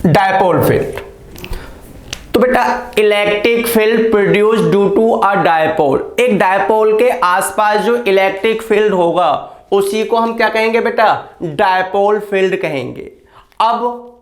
Dipole field. तो बेटा electric field produce due to a dipole, एक डायपोल के आसपास जो इलेक्ट्रिक फील्ड होगा उसी को हम क्या कहेंगे बेटा, डायपोल फील्ड कहेंगे। अब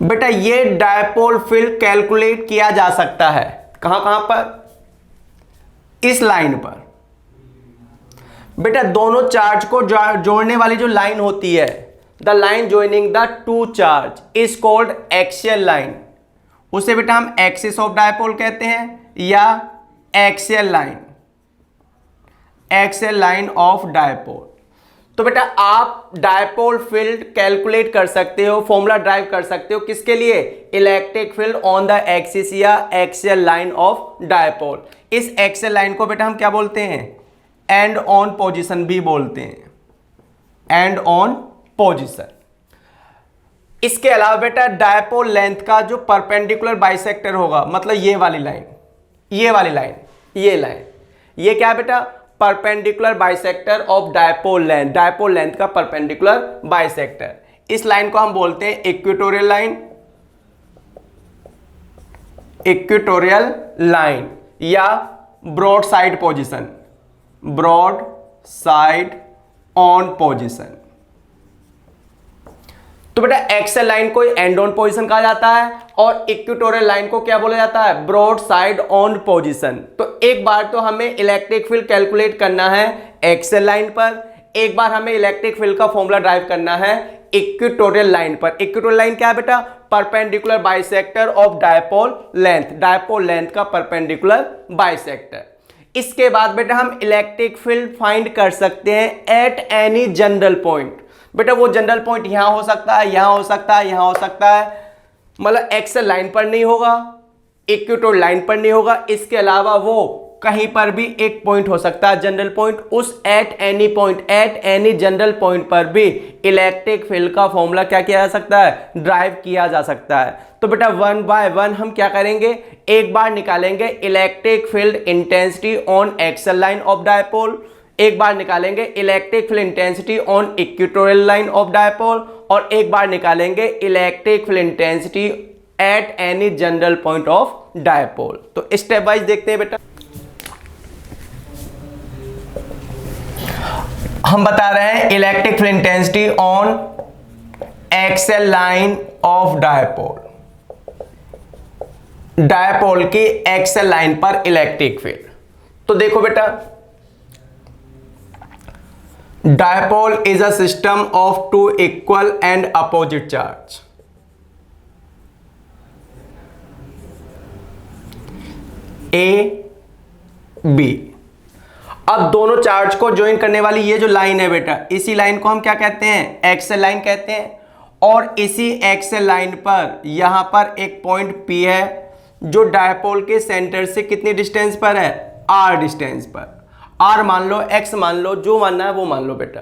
बेटा ये डायपोल फील्ड कैलकुलेट किया जा सकता है कहां कहां पर, इस लाइन पर। बेटा दोनों चार्ज को जोड़ने वाली जो लाइन होती है, the line joining the two charge is called axial line, उसे बेटा हम एक्सिस ऑफ डायपोल कहते हैं या एक्सियल लाइन ऑफ डायपोल। तो बेटा आप डायपोल फील्ड कैलकुलेट कर सकते हो, फॉर्मूला ड्राइव कर सकते हो किसके लिए, electric field on the axis या एक्सियल लाइन ऑफ डायपोल। इस एक्सियल लाइन को बेटा हम क्या बोलते हैं, एंड ऑन पोजीशन भी बोलते हैं, एंड ऑन पोजीशन। इसके अलावा बेटा डायपोल लेंथ का जो परपेंडिकुलर बाइसेक्टर होगा, मतलब ये वाली लाइन, ये क्या है बेटा, perpendicular bisector of dipole length का परपेंडिकुलर बाइसेक्टर। इस लाइन को हम बोलते हैं इक्वेटोरियल लाइन या ब्रॉड साइड ऑन पोजीशन। तो बेटा एक्सियल लाइन को एंड ऑन पोजीशन कहा जाता है और इक्वेटोरियल लाइन को क्या बोला जाता है, ब्रॉड साइड ऑन पोजीशन। तो एक बार तो हमें इलेक्ट्रिक फील्ड कैलकुलेट करना है एक्सियल लाइन पर, एक बार हमें इलेक्ट्रिक फील्ड का फॉर्मूला ड्राइव करना है इक्वेटोरियल लाइन पर। इक्वेटोरियल लाइन क्या है बेटा, perpendicular bisector of dipole length का परपेंडिकुलर बाइसेक्टर। इसके बाद बेटा हम इलेक्ट्रिक फील्ड फाइंड कर सकते हैं एट एनी जनरल पॉइंट। बेटा वो जनरल पॉइंट यहां हो सकता है, यहां हो सकता है, यहां हो सकता है, मतलब एक्सियल लाइन पर नहीं होगा, इक्वेटोरियल लाइन पर नहीं होगा, इसके अलावा वो कहीं पर भी एक पॉइंट हो सकता है जनरल पॉइंट। उस एट एनी जनरल पॉइंट पर भी इलेक्ट्रिक फील्ड का फॉर्मूला क्या किया जा सकता है, ड्राइव किया जा सकता है। तो बेटा वन बाय वन हम क्या करेंगे, एक बार निकालेंगे electric field intensity on axial line of dipole, एक बार निकालेंगे electric field intensity on equatorial line of dipole, और एक बार निकालेंगे electric field intensity at any general point of dipole. तो स्टेप वाइज देखते हैं बेटा। हम बता रहे हैं electric field intensity on axial line of dipole की एक्सियल लाइन पर इलेक्ट्रिक फील्ड। तो देखो बेटा, dipole is a system of two equal and opposite charge. A B. अब दोनों चार्ज को ज्वाइन करने वाली ये जो लाइन है बेटा, इसी लाइन को हम क्या कहते हैं, एक्सियल लाइन कहते हैं। और इसी एक्सियल लाइन पर यहां पर एक पॉइंट P है जो डायपोल के सेंटर से कितनी डिस्टेंस पर है, R डिस्टेंस पर। R मान लो, X मान लो, जो मानना है वो मान लो बेटा।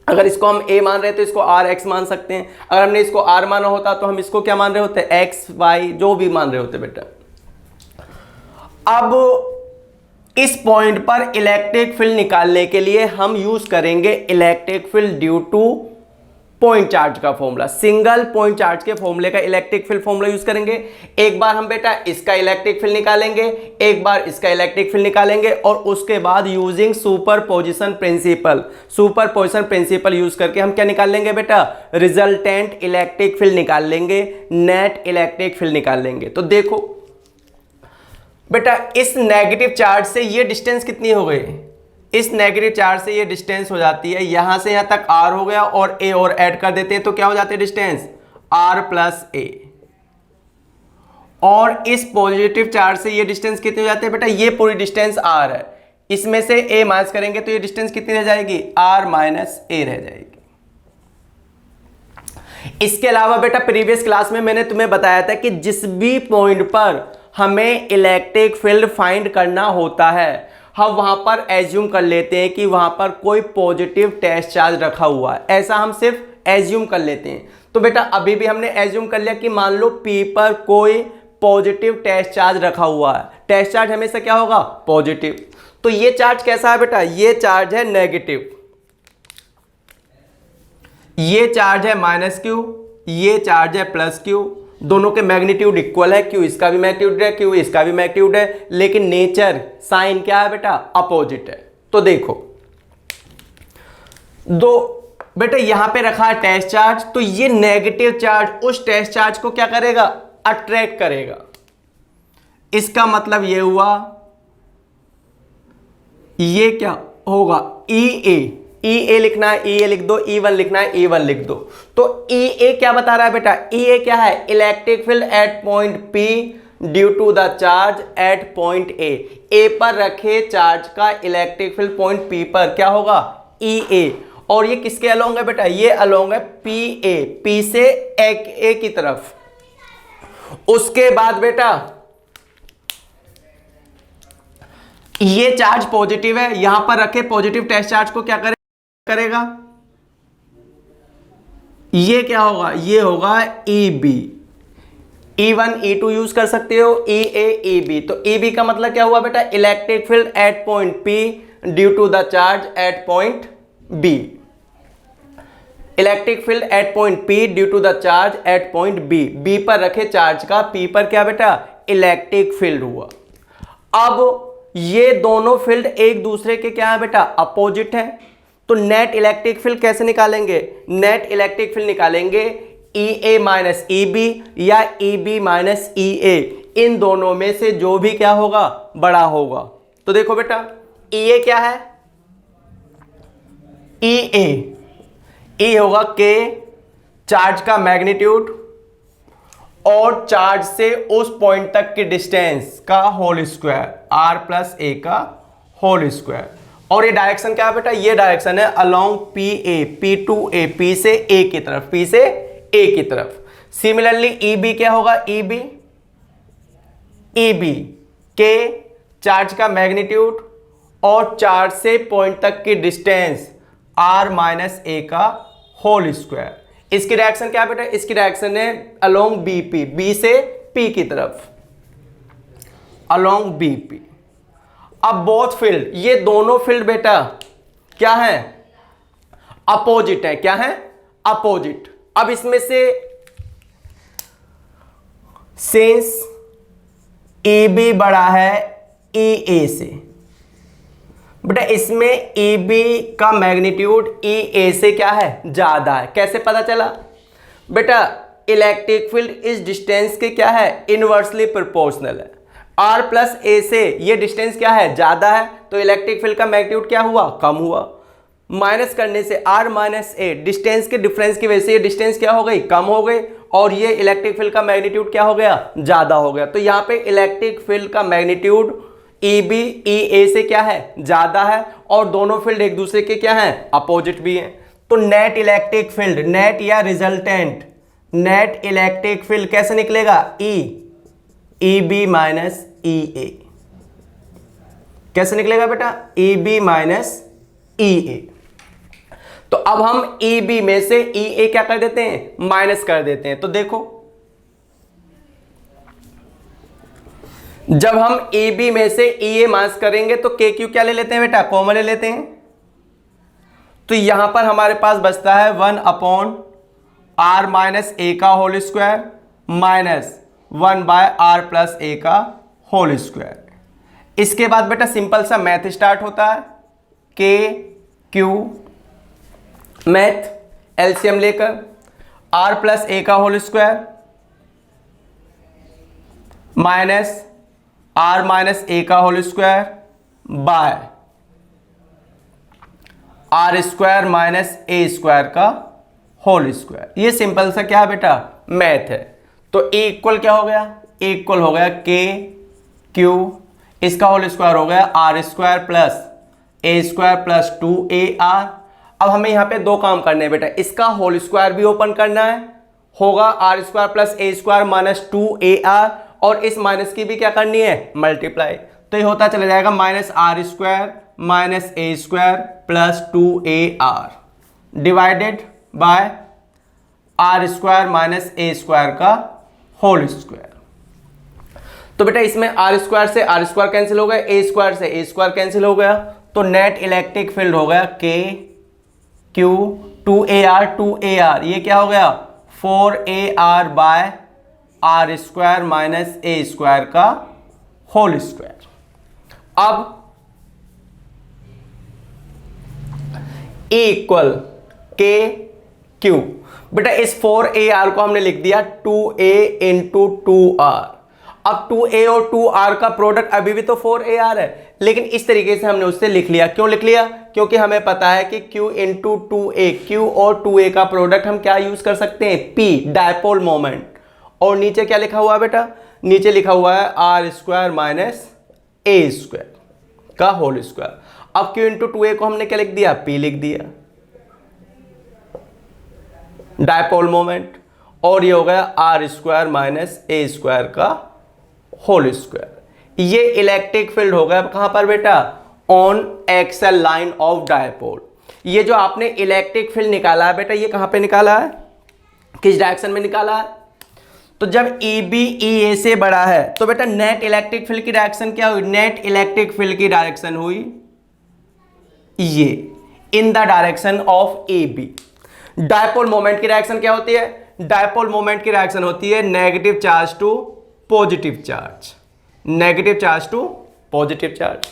अगर इसको हम A मान रहे हैं तो इसको RX मान सकते हैं, अगर हमने इसको R माना होता तो हम इसको क्या मान रहे होते, X Y जो भी मान रहे होते बेटा। अब इस पॉइंट पर इलेक्ट्रिक फील्ड निकालने के लिए हम यूज करेंगे electric field due two point charge का फॉर्मूला, सिंगल पॉइंट चार्ज के फॉर्मूले का इलेक्ट्रिक फील्ड फॉर्मूला यूज करेंगे। एक बार हम बेटा इसका इलेक्ट्रिक फील्ड निकालेंगे, एक बार इसका इलेक्ट्रिक फील्ड निकालेंगे, और उसके बाद यूजिंग सुपरपोजिशन प्रिंसिपल यूज करके हम क्या निकाल लेंगे बेटा, रिजल्टेंट इलेक्ट्रिक फील्ड निकाल लेंगे, नेट इलेक्ट्रिक फील्ड निकाल लेंगे। तो देखो बेटा इस नेगेटिव चार्ज से ये डिस्टेंस कितनी हो गई, इस नेगेटिव चार्ज से ये डिस्टेंस हो जाती है, यहां से यहां तक R हो गया और A और ऐड कर देते हैं तो क्या हो जाती है डिस्टेंस, R प्लस A। और इस पॉजिटिव चार्ज से ये डिस्टेंस कितनी हो जाती है बेटा, ये पूरी डिस्टेंस R है, इसमें से A माइनस करेंगे तो ये डिस्टेंस कितनी रह जाएगी, R माइनस A रह जाएगी। इसके अलावा बेटा प्रीवियस क्लास में मैंने तुम्हें बताया था कि जिस भी पॉइंट पर हमें इलेक्ट्रिक फील्ड फाइंड करना होता है, हम वहां पर एज्यूम कर लेते हैं कि वहां पर कोई पॉजिटिव टेस्ट चार्ज रखा हुआ है, ऐसा हम सिर्फ एज्यूम कर लेते हैं। तो बेटा अभी भी हमने एज्यूम कर लिया कि मान लो P पर कोई पॉजिटिव टेस्ट चार्ज रखा हुआ है, टेस्ट चार्ज हमेशा क्या होगा, पॉजिटिव। तो ये चार्ज कैसा है बेटा, ये चार्ज है नेगेटिव, ये चार्ज है माइनस क्यू, ये चार्ज है प्लस क्यू, दोनों के मैग्नीट्यूड इक्वल है, क्यू इसका भी मैग्नीट्यूड है, क्यू इसका भी मैग्नीट्यूड है, लेकिन नेचर साइन क्या है बेटा, अपोजिट है। तो देखो दो बेटा यहां पे रखा है टेस्ट चार्ज, तो ये नेगेटिव चार्ज उस टेस्ट चार्ज को क्या करेगा, अट्रैक्ट करेगा। इसका मतलब ये हुआ, ये क्या होगा, ई ए लिखना है, ई ए लिख दो, ई वन लिखना है, ई वन लिख दो। तो ई ए क्या बता रहा है बेटा, ई ए क्या है, electric field at point P due to the charge at point A पर रखे चार्ज का इलेक्ट्रिक फील्ड पॉइंट पी पर क्या होगा, ई ए। और ये किसके अलोंग है बेटा, ये अलोंग है पी से ए की तरफ। उसके बाद बेटा ये चार्ज पॉजिटिव है, यहां पर रखे पॉजिटिव टेस्ट चार्ज को क्या करेगा, ये क्या होगा, ये होगा E B. E1 E2 use कर सकते हो, EA EB। तो EB का मतलब क्या हुआ बेटा, electric field at point P due to the charge at point B। Electric field at point P due to the charge at point B पर रखे चार्ज का P पर क्या बेटा, इलेक्ट्रिक फील्ड हुआ। अब ये दोनों फील्ड एक दूसरे के क्या है बेटा, अपोजिट है। तो नेट इलेक्ट्रिक फील्ड कैसे निकालेंगे, नेट इलेक्ट्रिक फील्ड निकालेंगे EA माइनस EB या EB माइनस EA, इन दोनों में से जो भी क्या होगा, बड़ा होगा। तो देखो बेटा EA क्या है, E होगा K चार्ज का मैग्नीट्यूड और चार्ज से उस पॉइंट तक की डिस्टेंस का whole square, R plus A का होल स्क्वायर। और ये डायरेक्शन क्या है बेटा, ये डायरेक्शन है along P to A, P से A की तरफ, P से A की तरफ। सिमिलरली EB क्या होगा, EB के चार्ज का मैग्नीट्यूड और चार्ज से पॉइंट तक की डिस्टेंस R माइनस A का होल स्क्वायर। इसकी डायरेक्शन क्या है बेटा, इसकी डायरेक्शन है अलोंग BP, B से P की तरफ, अलोंग BP। अब बोथ फील्ड, ये दोनों फील्ड बेटा क्या है, अपोजिट है, क्या है, अपोजिट। अब इसमें से सिंस EB बड़ा है EA से, बेटा इसमें EB का मैग्नीट्यूड EA से क्या है, ज्यादा है। कैसे पता चला बेटा, इलेक्ट्रिक फील्ड इस डिस्टेंस के क्या है, इनवर्सली प्रोपोर्शनल है। R प्लस A से ये डिस्टेंस क्या है, ज्यादा है, तो इलेक्ट्रिक फील्ड का मैग्नीट्यूड क्या हुआ, कम हुआ। माइनस करने से R माइनस A, डिस्टेंस के डिफरेंस की वजह से ये डिस्टेंस क्या हो गई, कम हो गई, और ये इलेक्ट्रिक फील्ड का मैग्नीट्यूड क्या हो गया, ज्यादा हो गया। तो यहाँ पे इलेक्ट्रिक फील्ड का मैग्नीट्यूड EB EA से क्या है, ज्यादा है, और दोनों फील्ड एक दूसरे के क्या है, अपोजिट भी हैं। तो नेट इलेक्ट्रिक फील्ड, नेट या रिजल्टेंट नेट इलेक्ट्रिक फील्ड कैसे निकलेगा, EB माइनस EA। कैसे निकलेगा बेटा, EB माइनस EA। तो अब हम EB में से EA क्या कर देते हैं, माइनस कर देते हैं। तो देखो जब हम EB में से EA माइनस करेंगे तो KQ क्या ले लेते हैं बेटा, कॉमन ले लेते हैं। तो यहां पर हमारे पास बचता है 1 अपॉन R माइनस A का whole square minus 1 by R plus A का होल स्क्वायर। इसके बाद बेटा सिंपल सा मैथ स्टार्ट होता है, KQ मैथ एलसीएम लेकर R प्लस A का whole square minus R minus A का whole square by R square minus A square का होल स्क्वायर। ये सिंपल सा क्या है बेटा, मैथ है। तो A इक्वल क्या हो गया, A इक्वल हो गया KQ, इसका होल स्क्वायर हो गया R square plus A square plus 2AR। अब हमें यहाँ पे दो काम करने हैं बेटा, इसका होल स्क्वायर भी ओपन करना है, होगा R square plus A square minus 2AR, और इस माइनस की भी क्या करनी है, मल्टीप्लाई। तो ये होता चला जाएगा minus R square minus A square plus 2AR divided by R square minus A square का होल स्क्वायर। तो बेटा इसमें R स्क्वायर से R स्क्वायर कैंसिल हो गया, A स्क्वायर से A स्क्वायर कैंसिल हो गया, तो नेट इलेक्ट्रिक फील्ड हो गया KQ 2ar ये क्या हो गया 4ar by R square minus A square का होल स्क्वायर। अब E इक्वल के क्यू, बेटा इस 4ar को हमने लिख दिया 2a इंटू 2r। अब 2a और 2r का प्रोडक्ट अभी भी तो 4ar है, लेकिन इस तरीके से हमने उससे लिख लिया। क्यों लिख लिया? क्योंकि हमें पता है कि q इंटू 2a, q और 2a का प्रोडक्ट हम क्या यूज कर सकते हैं, p डायपोल मोमेंट। और नीचे क्या लिखा हुआ है बेटा, नीचे लिखा हुआ है R square minus A square का होल स्क्वायर। अब q इंटू 2a को हमने क्या लिख दिया, p लिख दिया डायपोल मोमेंट, और ये हो गया R square minus A square का होल स्क्वायर। ये इलेक्ट्रिक फील्ड हो गया कहां पर बेटा, on axial line of dipole. ये जो आपने इलेक्ट्रिक फील्ड निकाला है बेटा, ये कहां पे निकाला है, किस डायरेक्शन में निकाला है? तो जब ई बी ई ए से बड़ा है तो बेटा नेट इलेक्ट्रिक फील्ड की डायरेक्शन क्या हुई, नेट इलेक्ट्रिक फील्ड की डायरेक्शन हुई ये, in the direction of A B. Dipole moment की डायरेक्शन क्या होती है, डायपोल मोमेंट की डायरेक्शन होती है negative charge to positive charge, negative charge to positive charge.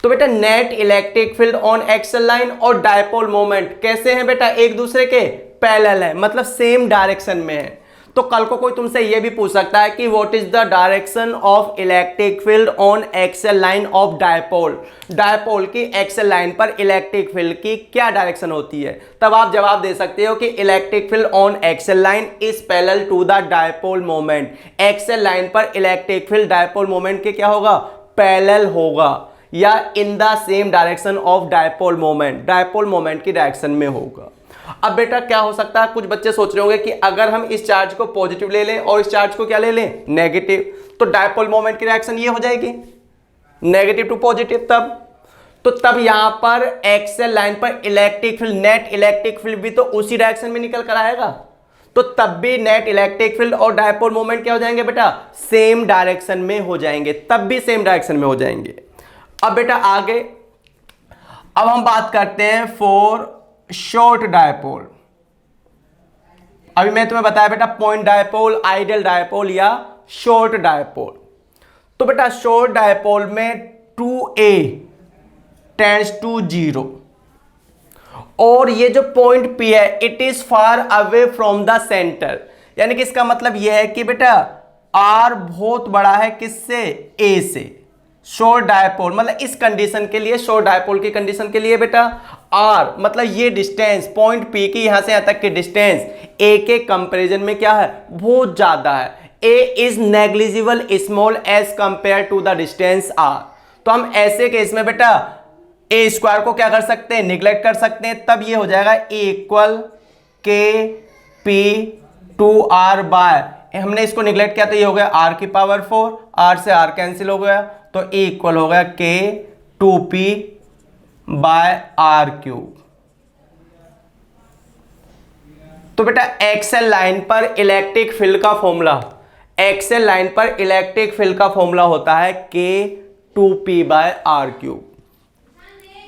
तो बेटा net electric field on axial line और डायपोल मोमेंट कैसे हैं बेटा, एक दूसरे के पैरेलल है, मतलब सेम डायरेक्शन में है। तो कल को कोई तुमसे यह भी पूछ सकता है कि what is the direction of electric field on axial line of dipole, dipole की एक्सल लाइन पर इलेक्ट्रिक फील्ड की क्या डायरेक्शन होती है। तब आप जवाब दे सकते हो कि electric field on axial line is parallel to the dipole moment. Axial line पर इलेक्ट्रिक फील्ड डायपोल मोमेंट के क्या होगा, पैरेलल होगा, या in the same direction of dipole moment, dipole moment की डायरेक्शन में होगा। अब बेटा क्या हो सकता है, कुछ बच्चे सोच रहे होंगे कि अगर हम इस चार्ज को पॉजिटिव ले लें और इस चार्ज को क्या ले लें, नेगेटिव, तो डायपोल मोमेंट की डायरेक्शन ये हो जाएगी नेगेटिव टू पॉजिटिव। तब यहां पर एक्सल लाइन पर electric field, net electric field भी तो उसी डायरेक्शन में निकल कर आएगा, तो तब भी नेट इलेक्ट्रिक फील्ड और डायपोल मोमेंट क्या हो जाएंगे बेटा, सेम डायरेक्शन में हो जाएंगे, तब भी सेम डायरेक्शन में हो जाएंगे। अब बेटा आगे, अब हम बात करते हैं फॉर शॉर्ट डायपोल। अभी मैं तुम्हें बताया बेटा पॉइंट डायपोल, आइडियल डायपोल या शॉर्ट डायपोल। तो बेटा शॉर्ट डायपोल में 2a टेंड्स टू 0 और ये जो पॉइंट P है it is far away from the centre, यानी कि इसका मतलब यह है कि बेटा R बहुत बड़ा है किससे, A से। शॉर्ट डायपोल मतलब इस कंडीशन के लिए, शॉर्ट डायपोल की कंडीशन के लिए बेटा R मतलब ये डिस्टेंस पॉइंट P की यहां से यहां तक की डिस्टेंस A के कंपैरिजन में क्या है, बहुत ज्यादा है। A is negligible small as compare to the distance R। तो हम ऐसे केस में बेटा A स्क्वायर को क्या कर सकते हैं, निग्लेक्ट कर सकते हैं, तब ये हो जाएगा A इक्वल के पी टू आर बाय, हमने इसको निग्लेक्ट किया तो ये हो गया R की पावर 4, R से R कैंसिल हो गया, तो E इक्वल हो गया के 2p बाय आर क्यूब। तो बेटा एक्सल लाइन पर इलेक्ट्रिक फील्ड का फॉर्मूला, एक्सल लाइन पर इलेक्ट्रिक फील्ड का फॉर्मूला होता है के 2p बाय आर क्यूब।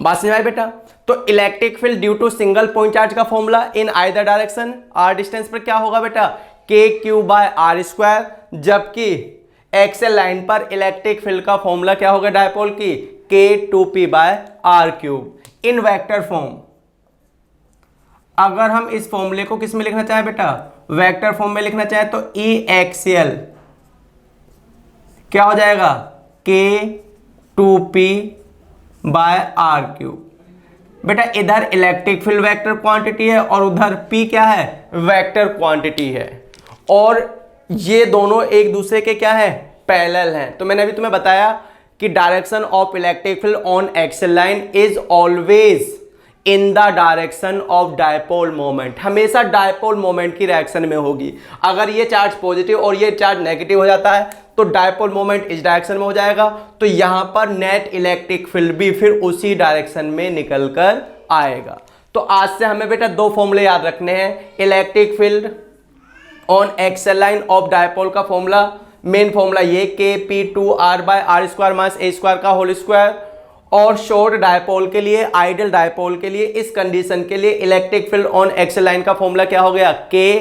बात समझ आई बेटा? तो electric field due to single point charge का formula in either direction R distance पर क्या होगा बेटा, K cube by R square, जबकि एक्सल लाइन पर इलेक्ट्रिक फील्ड का फॉर्मूला क्या होगा डायपोल की, K 2p by R cube in vector form. अगर हम इस फॉर्मूले को किस में लिखना चाहें बेटा, वेक्टर फॉर्म में लिखना चाहें तो ई एक्सियल क्या हो जाएगा, के 2p बाय आर क्यूब। बेटा इधर इलेक्ट्रिक फील्ड वेक्टर क्वांटिटी है और उधर p क्या है, वेक्टर क्वांटिटी है, और ये दोनों एक दूसरे के क्या है, पैरेलल हैं। तो मैंने अभी तुम्हें बताया कि direction of electric field on axial line is always in the direction of dipole moment, हमेशा डायपोल मोमेंट की डायरेक्शन में होगी। अगर ये चार्ज पॉजिटिव और ये चार्ज नेगेटिव हो जाता है तो डायपोल मोमेंट इस डायरेक्शन में हो जाएगा, तो यहां पर नेट इलेक्ट्रिक फील्ड भी फिर उसी डायरेक्शन में निकल कर आएगा। तो आज से हमें बेटा दो फॉर्मूले याद रखने हैं, electric field on axial line of dipole का फॉर्मूला, मेन फॉर्मूला ये K P to R by R square minus A square का होल स्क्वायर, और शॉर्ट डायपोल के लिए, आइडियल डायपोल के लिए, इस कंडीशन के लिए electric field on axial line का फॉर्मूला क्या हो गया, K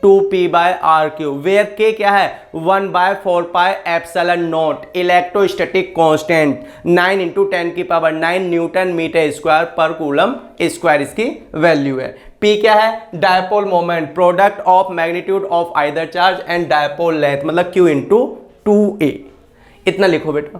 2p/r3, वेयर K क्या है 1/4πε0 electrostatic constant 9 × 10⁹ newton meter square पर कूलम स्क्वायर इसकी वैल्यू है। P क्या है dipole moment, product of magnitude of either charge and dipole length, मतलब Q × 2a। इतना लिखो बेटा।